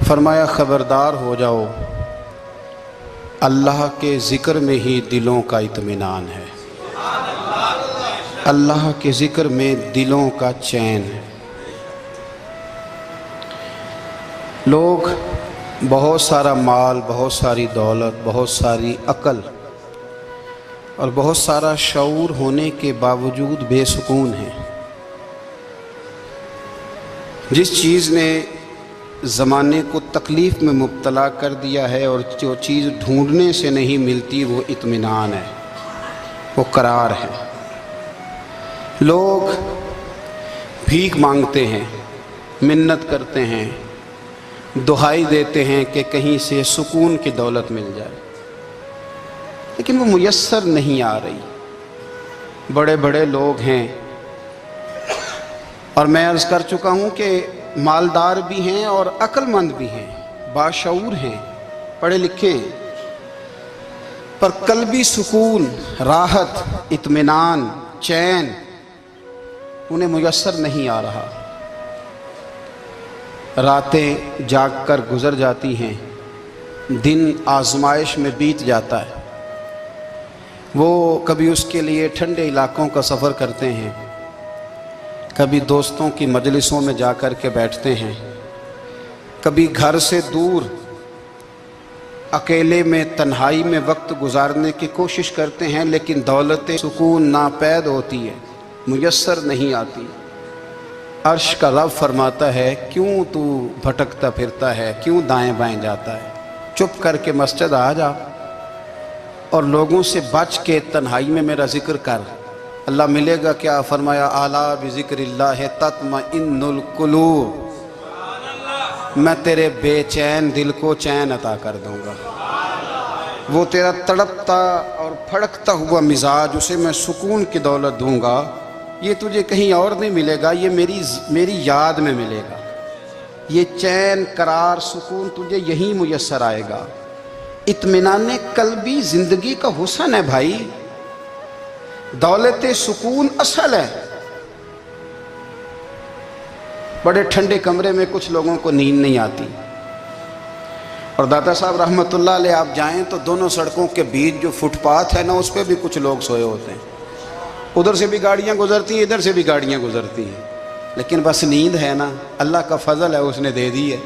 فرمایا خبردار ہو جاؤ، اللہ کے ذکر میں ہی دلوں کا اطمینان ہے، اللہ کے ذکر میں دلوں کا چین ہے۔ لوگ بہت سارا مال، بہت ساری دولت، بہت ساری عقل اور بہت سارا شعور ہونے کے باوجود بے سکون ہیں۔ جس چیز نے زمانے کو تکلیف میں مبتلا کر دیا ہے اور جو چیز ڈھونڈنے سے نہیں ملتی وہ اطمینان ہے، وہ قرار ہے۔ لوگ بھیک مانگتے ہیں، منت کرتے ہیں، دہائی دیتے ہیں کہ کہیں سے سکون کی دولت مل جائے، لیکن وہ میسر نہیں آ رہی۔ بڑے بڑے لوگ ہیں، اور میں عرض کر چکا ہوں کہ مالدار بھی ہیں اور عقل مند بھی ہیں، باشعور ہیں، پڑھے لکھے ہیں، پر قلبی سکون، راحت، اطمینان، چین انہیں میسر نہیں آ رہا۔ راتیں جاگ کر گزر جاتی ہیں، دن آزمائش میں بیت جاتا ہے۔ وہ کبھی اس کے لیے ٹھنڈے علاقوں کا سفر کرتے ہیں، کبھی دوستوں کی مجلسوں میں جا کر کے بیٹھتے ہیں، کبھی گھر سے دور اکیلے میں تنہائی میں وقت گزارنے کی کوشش کرتے ہیں، لیکن دولت سکون ناپید ہوتی ہے، میسر نہیں آتی۔ عرش کا رب فرماتا ہے، کیوں تو بھٹکتا پھرتا ہے، کیوں دائیں بائیں جاتا ہے؟ چپ کر کے مسجد آ جا اور لوگوں سے بچ کے تنہائی میں میرا ذکر کر۔ اللہ ملے گا کیا؟ فرمایا اعلیٰ بذکر اللہ تطمئن القلوب، میں تیرے بے چین دل کو چین عطا کر دوں گا۔ وہ تیرا تڑپتا اور پھڑکتا ہوا مزاج، اسے میں سکون کی دولت دوں گا۔ یہ تجھے کہیں اور نہیں ملے گا، یہ میری یاد میں ملے گا۔ یہ چین، قرار، سکون تجھے یہیں میسر آئے گا۔ اطمینان قلبی زندگی کا حسن ہے بھائی، دولت سکون اصل ہے۔ بڑے ٹھنڈے کمرے میں کچھ لوگوں کو نیند نہیں آتی، اور داتا صاحب رحمۃ اللہ علیہ آپ جائیں تو دونوں سڑکوں کے بیچ جو فٹ پاتھ ہے نا، اس پہ بھی کچھ لوگ سوئے ہوتے ہیں۔ ادھر سے بھی گاڑیاں گزرتی ہیں، ادھر سے بھی گاڑیاں گزرتی ہیں، لیکن بس نیند ہے نا، اللہ کا فضل ہے، اس نے دے دی ہے،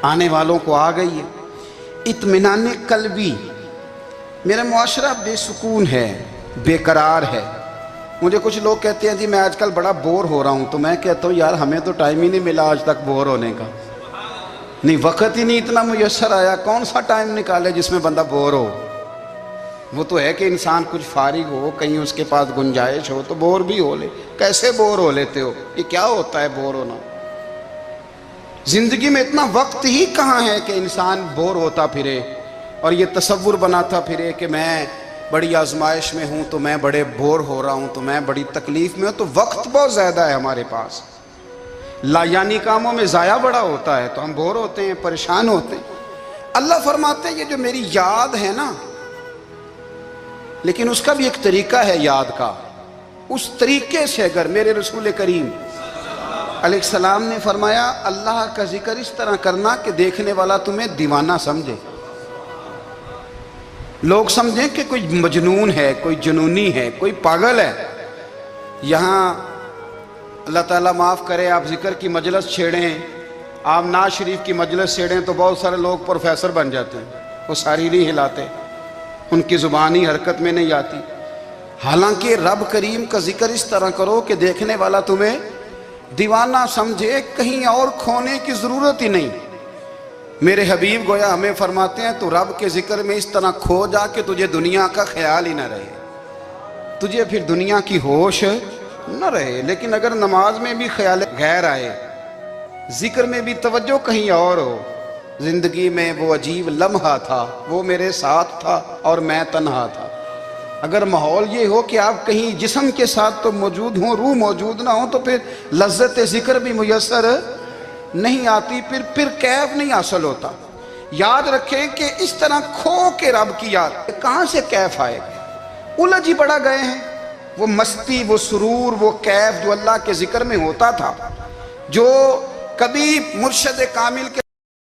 آنے والوں کو آ گئی ہے۔ اطمینان قلبی، میرا معاشرہ بے سکون ہے، بے قرار ہے۔ مجھے کچھ لوگ کہتے ہیں جی میں آج کل بڑا بور ہو رہا ہوں، تو میں کہتا ہوں یار ہمیں تو ٹائم ہی نہیں ملا آج تک بور ہونے کا، نہیں وقت ہی نہیں اتنا میسر آیا، کون سا ٹائم نکالے جس میں بندہ بور ہو؟ وہ تو ہے کہ انسان کچھ فارغ ہو، کہیں اس کے پاس گنجائش ہو تو بور بھی ہو لے۔ کیسے بور ہو لیتے ہو؟ یہ کیا ہوتا ہے بور ہونا؟ زندگی میں اتنا وقت ہی کہاں ہے کہ انسان بور ہوتا پھرے اور یہ تصور بناتا پھرے کہ میں بڑی آزمائش میں ہوں، تو میں بڑے بور ہو رہا ہوں، تو میں بڑی تکلیف میں ہوں۔ تو وقت بہت زیادہ ہے ہمارے پاس، لا یعنی کاموں میں ضائع بڑا ہوتا ہے، تو ہم بور ہوتے ہیں، پریشان ہوتے ہیں۔ اللہ فرماتے ہیں یہ جو میری یاد ہے نا، لیکن اس کا بھی ایک طریقہ ہے یاد کا، اس طریقے سے اگر میرے رسول کریم علیہ السلام نے فرمایا اللہ کا ذکر اس طرح کرنا کہ دیکھنے والا تمہیں دیوانہ سمجھے، لوگ سمجھیں کہ کوئی مجنون ہے، کوئی جنونی ہے، کوئی پاگل ہے۔ یہاں اللہ تعالیٰ معاف کرے، آپ ذکر کی مجلس چھیڑیں، آپ نعت شریف کی مجلس چھیڑیں تو بہت سارے لوگ پروفیسر بن جاتے ہیں، وہ ساری نہیں ہلاتے، ان کی زبان ہی حرکت میں نہیں آتی۔ حالانکہ رب کریم کا ذکر اس طرح کرو کہ دیکھنے والا تمہیں دیوانہ سمجھے، کہیں اور کھونے کی ضرورت ہی نہیں۔ میرے حبیب گویا ہمیں فرماتے ہیں تو رب کے ذکر میں اس طرح کھو جا کہ تجھے دنیا کا خیال ہی نہ رہے، تجھے پھر دنیا کی ہوش نہ رہے۔ لیکن اگر نماز میں بھی خیال غیر آئے، ذکر میں بھی توجہ کہیں اور ہو، زندگی میں وہ عجیب لمحہ تھا، وہ میرے ساتھ تھا اور میں تنہا تھا۔ اگر ماحول یہ ہو کہ آپ کہیں جسم کے ساتھ تو موجود ہوں، روح موجود نہ ہو، تو پھر لذت ذکر بھی میسر نہیں آتی، پھر کیف نہیں حاصل ہوتا۔ یاد رکھیں کہ اس طرح کھو کے رب کی یاد کہاں سے کیف آئے گا؟ الجھ ہی پڑا گئے ہیں۔ وہ مستی، وہ سرور، وہ کیف جو اللہ کے ذکر میں ہوتا تھا، جو کبھی مرشد کامل کے